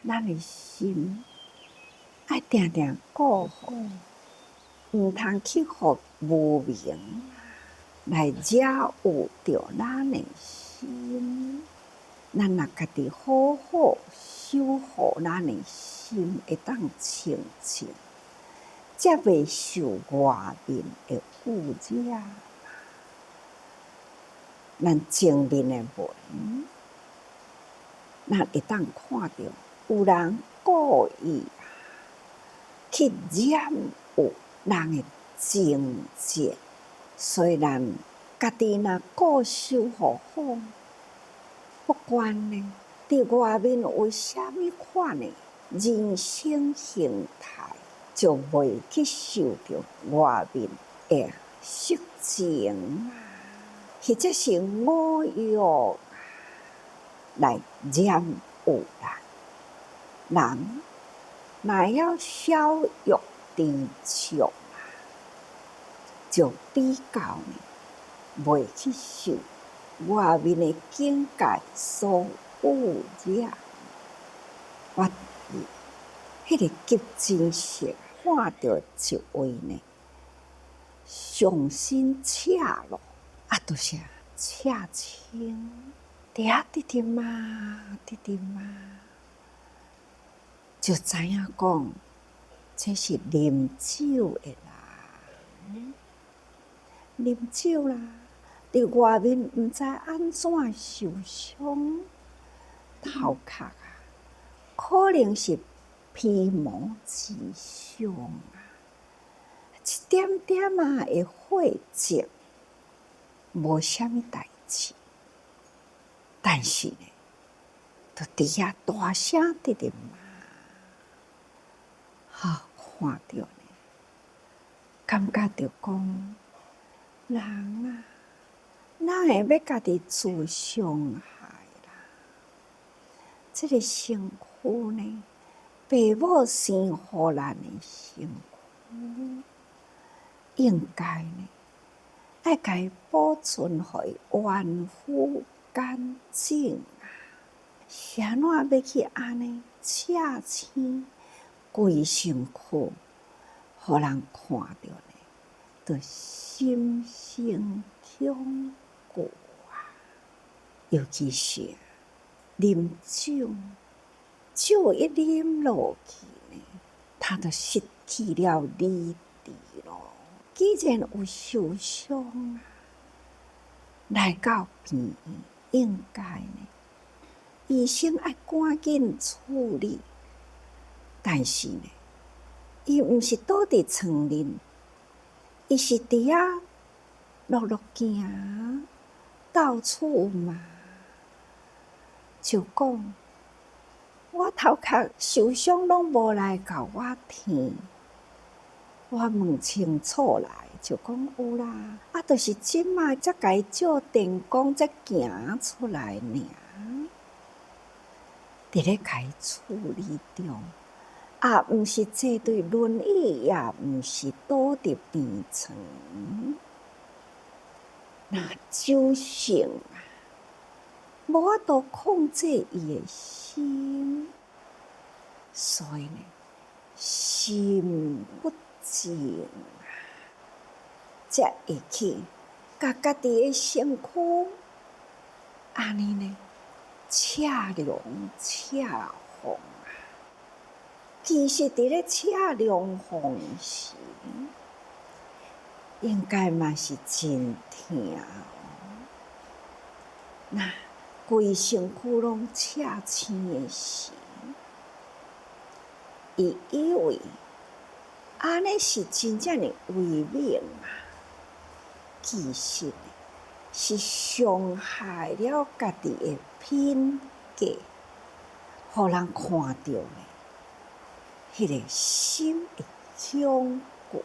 咱的心爱定定顾好，毋通去互无明来惹有着咱的心。咱若家己好好守护咱的心，会当清净，才袂受外面的污染。咱前面的文，咱会当看到有人故意去染有人的情节，虽然家己若顾守护好，不管呢，伫外面有啥物款的人生形态，就袂去受着外面的色情或者是五欲来染有人。人若要逍遥知足，就比较呢，袂去受外面的境界所污染。我迄个急诊室看到一位呢，上身赤裸，就是赤青，伫遐直直骂，就知影讲，这是啉酒的人，啉酒啦，伫外面毋知安怎受伤，头壳可能是皮毛之伤一点点的火迹，无啥物代志，但是呢，就伫遐大声直直骂，看着呢，感觉着讲，人哪会要家己自伤害啦？这个身躯呢，爸母生予咱的身躯，应该呢，爱甲伊保存互伊原肤干净是安怎要去安尼赤青规身躯，互人看着呢，就心生恐惧尤其是啉酒，酒一啉落去呢，他就失去了理智咯。既然有受伤来到病院，应该呢，医生爱赶紧处理，但是呢，伊毋是倒伫床边，伊是伫遐路行，到处骂，就讲我头壳受伤拢无来甲我听，我问清楚来，就讲有啦，就是即摆才甲伊照电光才行出来尔，伫咧甲伊处理中，毋是坐对轮椅，也毋是倒伫病床，那酒性无法度控制伊的心，所以呢，心不静才会去甲家己的身躯安尼呢，赤龙赤凤其实伫咧赤龙凤时，应该嘛是真疼那规身躯拢赤青的时，伊以为安尼是真正的为命其实是伤害了家己的品格，互人看到呢，迄个心会恐惧。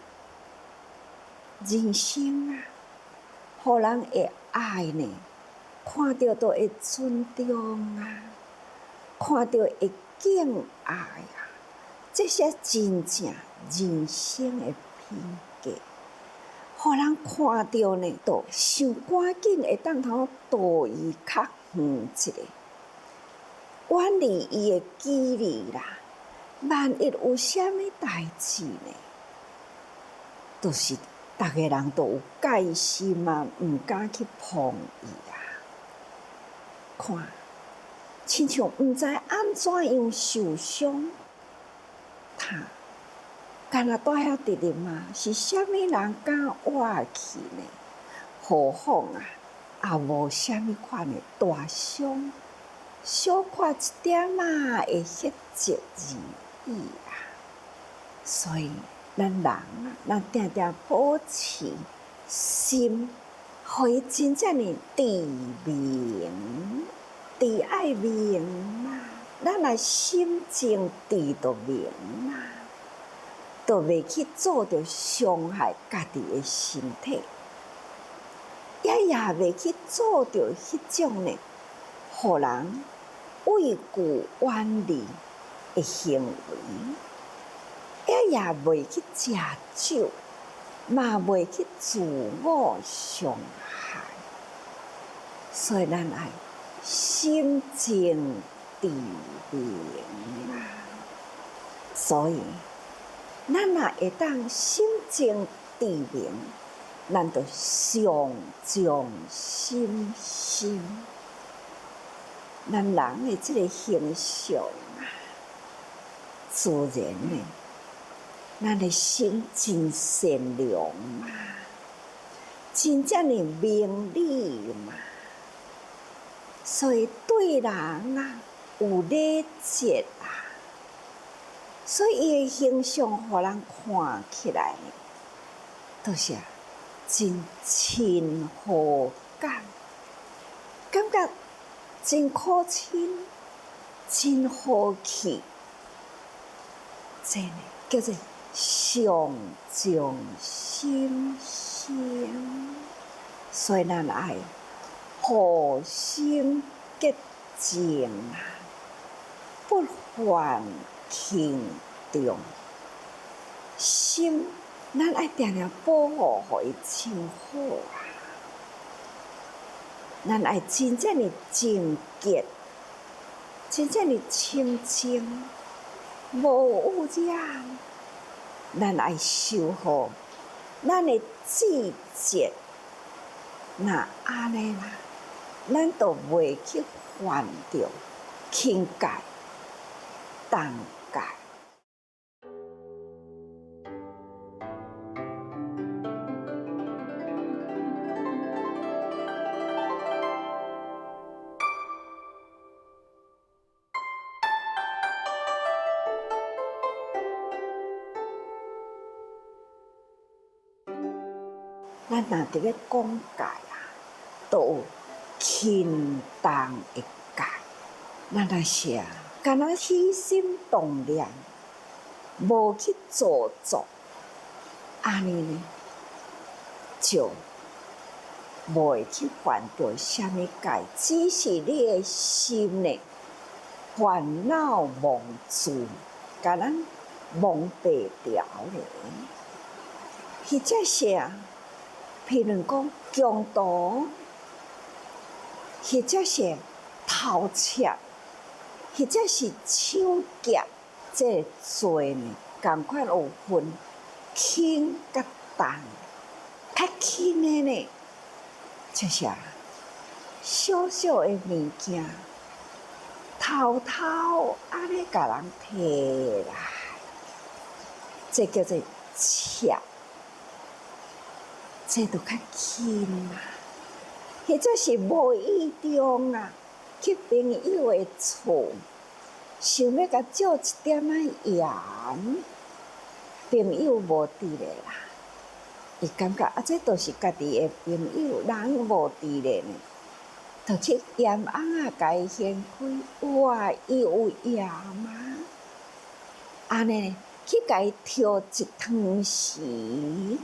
人生互人会爱呢，看到都会尊重看到会敬爱这些真正人生的品格，互人看到呢，都想赶紧会当通导伊较远一个，远离伊的距离啦。万一有啥物代志呢？就是逐个人都有戒心嘛，毋敢去碰伊啊。看，亲像毋知安怎样受伤，他干那住遐直直嘛，是啥物人敢活去呢？何况也无啥物款的大伤，小看一点会迄疾而已啊。所以咱人咱定定保持心，互伊真正的智明，智爱明嘛，咱若心静智就明嘛，就袂去做着伤害家己的身体，也袂去做着迄种呢，互人畏惧远离的行为。也袂去食酒，嘛袂去自我伤害，所以咱爱心静智明啊。所以咱若会当心静智明，咱就上将心。咱人的这个形象自然呢。咱的心真善良嘛，真正的明理嘛，所以对人有礼节啊，所以伊的形象互人看起来呢，都是真亲和感，感觉真可亲，真和气，这呢叫做上将心，所以咱爱互心结晶不犯轻重。心咱爱定定保护，互伊真好啊！咱爱真正的净洁，真正的清净，无污染。咱爱守护咱的季节，那安尼啦，咱就袂去犯着轻戒、重戒。咱若伫咧讲戒都有轻重的戒。咱若是敢若起心动念，无去做作，安尼呢，就袂去犯着啥物戒，只是你的心呢烦恼蒙住，甲咱蒙蔽掉咧。或者是譬如讲强盗，或者是偷窃，或者是抢劫，这罪呢，同款有分轻甲重。较轻的呢，就是小小的物件，偷安尼甲人摕来，这叫做窃。这就较轻或者是无意中去朋友的厝，想要甲借一点盐，朋友无伫咧啦，伊感觉这都是家己的朋友，人无伫咧呢，就去盐翁甲伊掀开，哇，伊有盐吗？安尼去甲伊挑一汤匙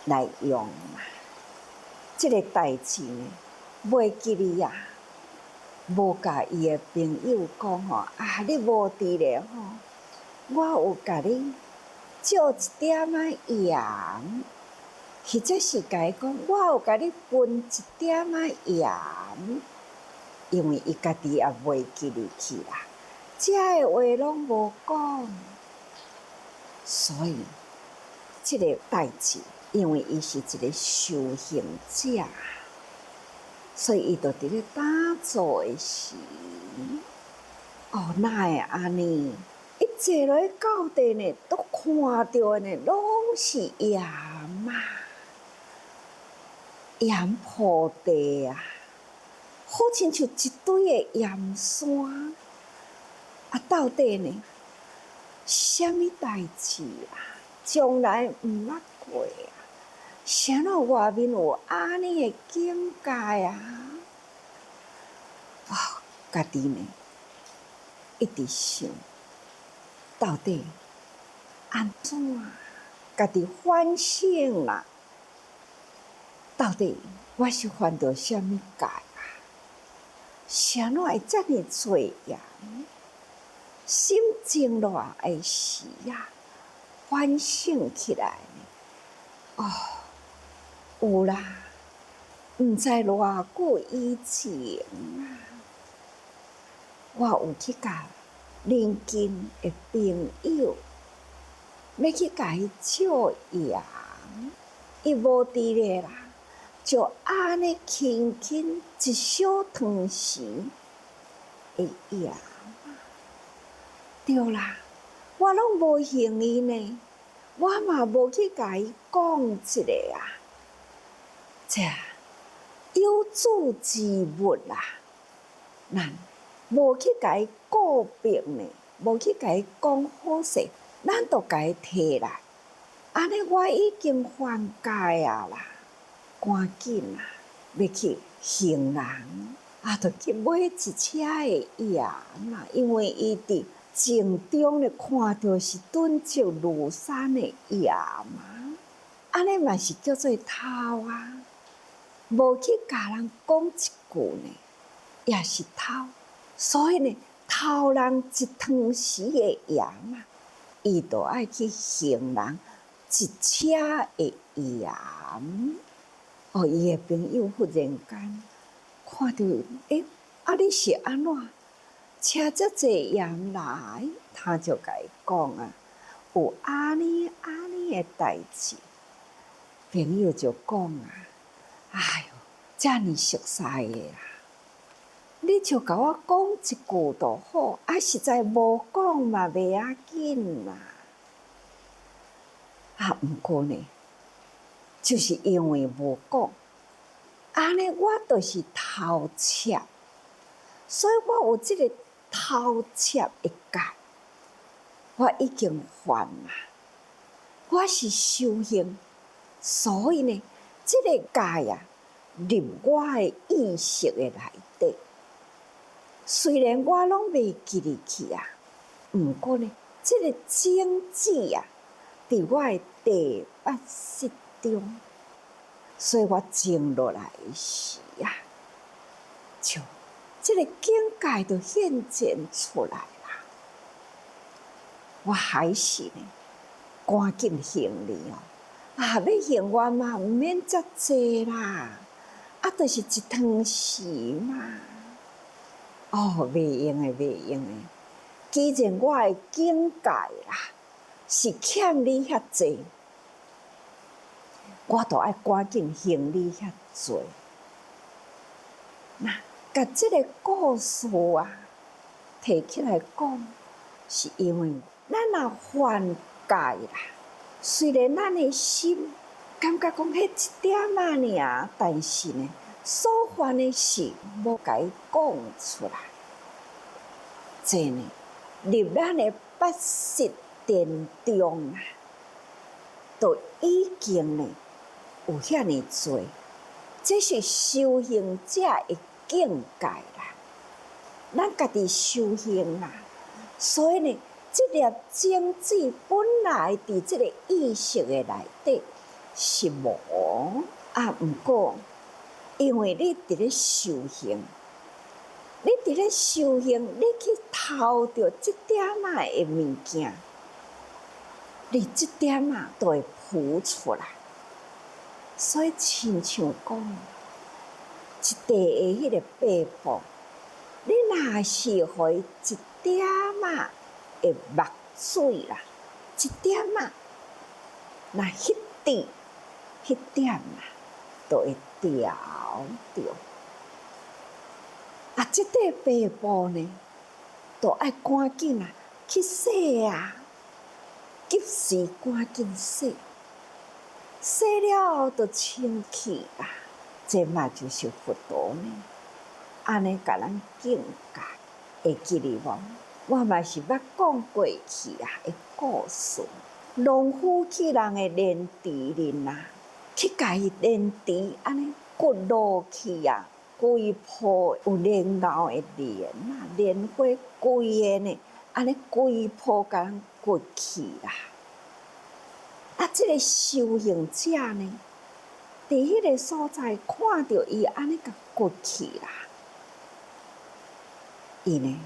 来用嘛，这个代志呢，袂记哩无甲伊的朋友讲你无伫咧我有甲你借一点盐，或者是甲伊讲我有甲你分一点盐，因为伊家己也袂记入去啦，遮个话拢无讲，所以即个代志，因为伊是一个修行者，所以伊就伫咧打坐的时，哪会安尼？伊坐落去到底呢，都看到呢，拢是盐啊，盐铺地啊，好亲像一堆的盐山。到底呢，什么代志啊？从来毋捌过啊！啥咯外面有安尼的境界啊？家己呢，一直想，到底安怎？家己反省啦，到底我是犯着什么戒啊？啥咯会遮尔多盐？心静落来时啊，反省起来，有啦，毋知偌久以前啊，我有去甲邻近的朋友，要去甲伊借盐，伊无伫咧啦，就安尼轻轻一小汤匙的盐。对啦，我拢无行伊呢，我嘛无去甲伊讲一下啊，这有主之物啦，咱无去甲伊告别呢，无去甲伊讲好势，咱就甲伊摕来，安尼我已经犯戒啊啦，赶紧啊，要去行人就去买一车的盐啦，因为伊伫镜中咧看到是顿足庐山的盐嘛，安尼嘛是叫做偷啊，无去甲人讲一句呢，也是偷，所以呢，偷人一汤匙的盐啊，伊就爱去行人一车的盐。伊的朋友忽然间看到，你是安怎？车遮济盐来，他就甲伊讲啊，有安尼的代志。朋友就讲啊，哎哟，遮尔熟悉的啦，你就甲我讲一句就好，实在无讲嘛，袂要紧啦。毋过呢，就是因为无讲，安尼我就是偷窃，所以我有即个偷窃的戒，我已经犯啦。我是修行，所以呢，即个戒啊，入我的意识的内底。虽然我拢袂记入去啊，毋过呢，即个种子啊，伫我的第八识中，所以我静落来时啊，就即个境界就显现出来啦。我还是呢，赶紧行哩要行我嘛，毋免遮济啦，就是一汤匙嘛。袂用的。既然我的境界啦，是欠你遐济，我就爱赶紧行你遐济。那甲即个故事啊，提起来讲，是因为咱若犯戒啦，虽然咱的心感觉讲迄一点尔，但是呢，所犯的事无甲伊讲出来，这呢，入咱的八识殿中啊，都已经呢有遐尼多，这是修行者的境界啦。咱家己修行啊，所以呢，这粒种子本来伫这个意识的内底是无毋过，因为你伫咧修行，你伫咧修行，你去偷着这点的物件，你这点就会浮出来。所以亲像讲，一地的迄个白布，你若是互伊一点仔的墨水啦，一点仔，那迄滴迄点啦，就会掉着。啊，即块白布呢，就爱赶紧啊去洗啊，及时赶紧洗，洗了后就清气啊，这嘛就是佛陀呢。安尼甲咱境界，会记哩无？我嘛是捌讲过去啊的故事。农夫去人的田地里呐，去甲伊田地安尼掘落去啊，规坡有莲藕的莲啊，莲花规个呢，安尼规坡甲咱掘去啦。啊，即个修行者呢，伫迄个所在看到伊安尼甲掘去啦。伊呢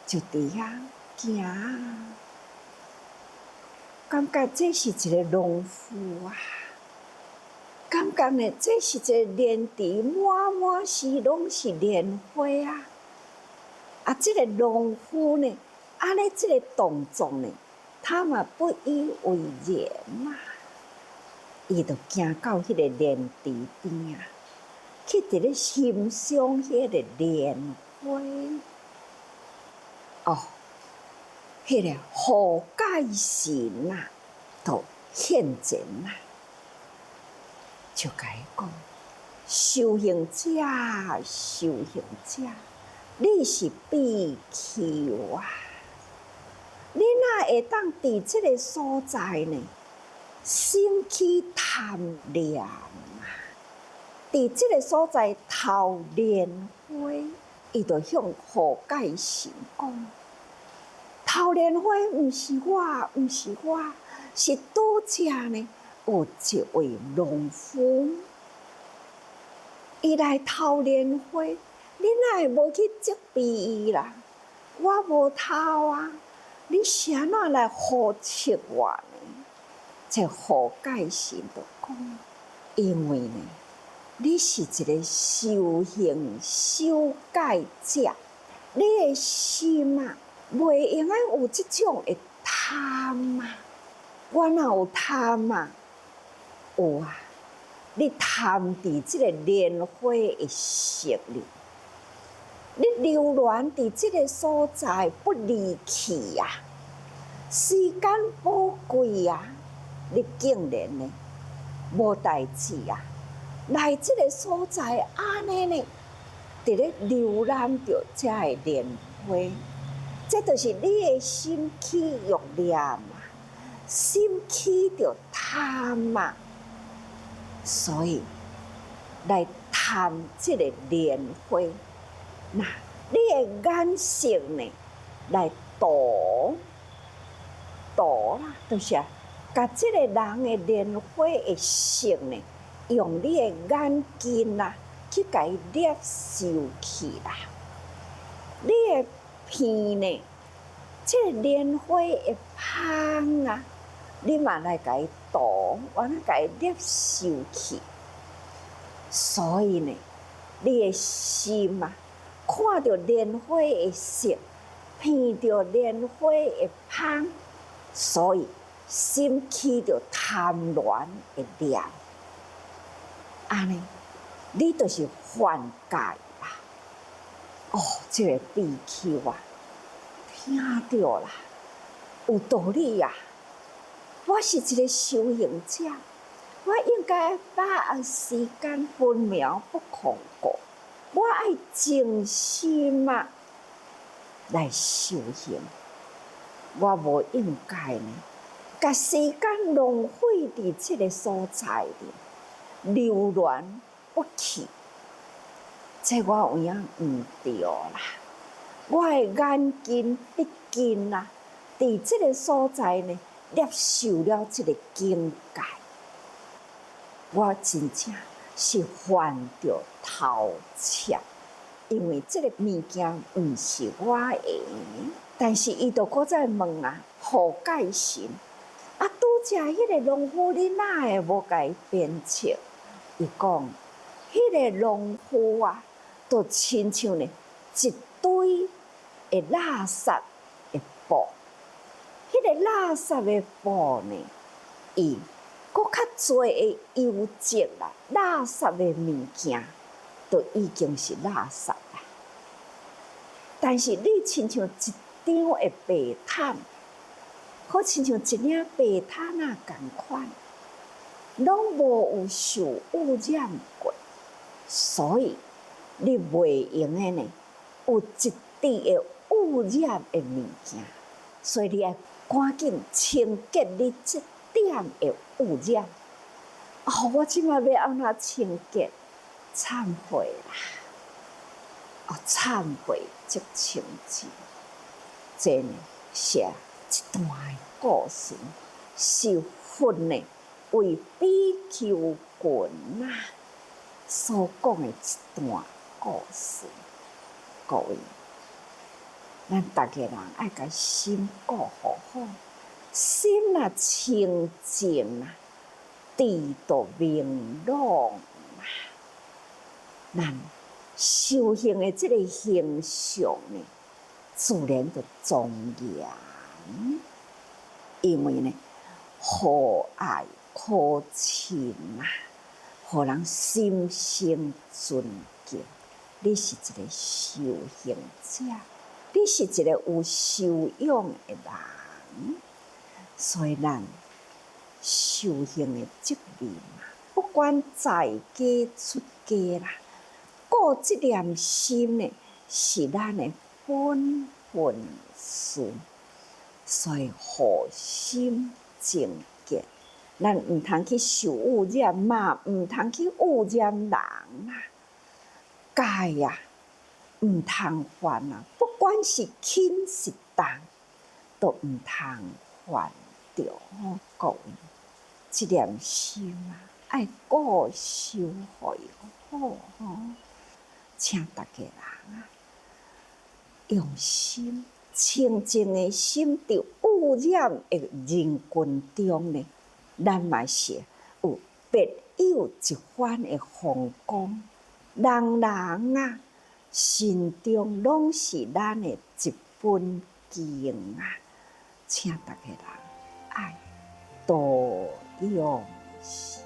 就伫遐行，感觉这是一个农夫啊，感觉呢这是一个莲池满满是拢是莲花啊！啊，这个农夫呢，安尼这个动作呢，他嘛不以为然啊，伊就行到迄个莲池边啊，去伫咧欣赏迄个莲花。哦，迄个护戒神啊，就现前啦，就甲伊讲：修行者，修行者，你是比丘啊！你哪会当伫即个所在呢？心起贪恋啊！伫即个所在偷莲花。伊就向护戒神讲：偷莲花毋是我，毋是我，是拄则呢有一位农夫，伊来偷莲花，你哪会无去责备伊啦？我无偷啊，你是安怎来护斥我呢？这护戒神就讲：因为呢，你是一个修行修戒者，你的心啊，袂用啊有即种的贪啊。我哪有贪啊？有啊，你贪伫即个莲花的色里，你流连伫即个所在不离去啊，时间宝贵啊，你竟然呢无代志啊！来即个所在，安尼呢，伫咧浏览着遮个莲花，这就是你的心起欲念啊，心起着贪啊，所以来贪即个莲花。那你的眼色呢，来度啦，就是啊，甲即个人的莲花的色呢。用你的眼睛啊，去甲伊摄受去啦。你的鼻呢，这个莲花的香啊，你嘛来甲伊读，完了甲伊摄受去。所以呢，你的心啊，看到莲花的色，闻到莲花的香，所以心起着贪恋的念。安尼，你就是犯戒啦！哦，这个比丘啊，听到啦，有道理呀！我是一个修行者，我应该把握时间，分秒不空过。我爱静心啊，来修行。我无应该呢，把时间浪费伫这个所在里。流连不去，这我有影毋对啦。我的眼睛毕竟啊，伫这个所在呢，接受了这个境界，我真正是犯着偷窃，因为这个物件毋是我的，但是伊就搁再问啊，护戒神啊，拄则迄个农夫，你哪会无甲伊鞭策？伊讲，迄个农夫啊，就亲像呢一堆的垃圾的布，迄个垃圾的布呢，伊搁较侪的油漬啦，垃圾的物件，都已经是垃圾啦。但是你亲像一张的白毯，好亲像一领白毯啊共款，拢无有受污染过，所以你袂用的呢，有一滴的污染的物件，所以你要赶紧清洁你这点的污染。哦，我即摆要安怎清洁？忏悔啦！哦，忏悔即清净，这呢是一段的故事，是佛呢为比丘群啊所讲的一段故事。各位，咱大家人爱甲心顾好好，心若清净啊，智就明朗啊。咱修行的这个形象呢，自然就庄严，因为呢，和蔼可亲啊，互人心生尊敬。你是一个修行者，你是一个有修养的人，所以咱修行的责任啊，不管在家出家啦，顾这念心呢，是咱的本分事。所以护心净洁，咱毋通去受污染嘛，毋通去污染人啊。戒啊，毋通犯啊，不管是轻是重，都毋通犯着吼。各位，这念心啊，爱顾修会好吼。请大家人啊，用心清净的心，伫污染的人群中呢，咱嘛是有别有一番的风光。人人啊，心中拢是咱的一本经啊，请大家人爱多用心。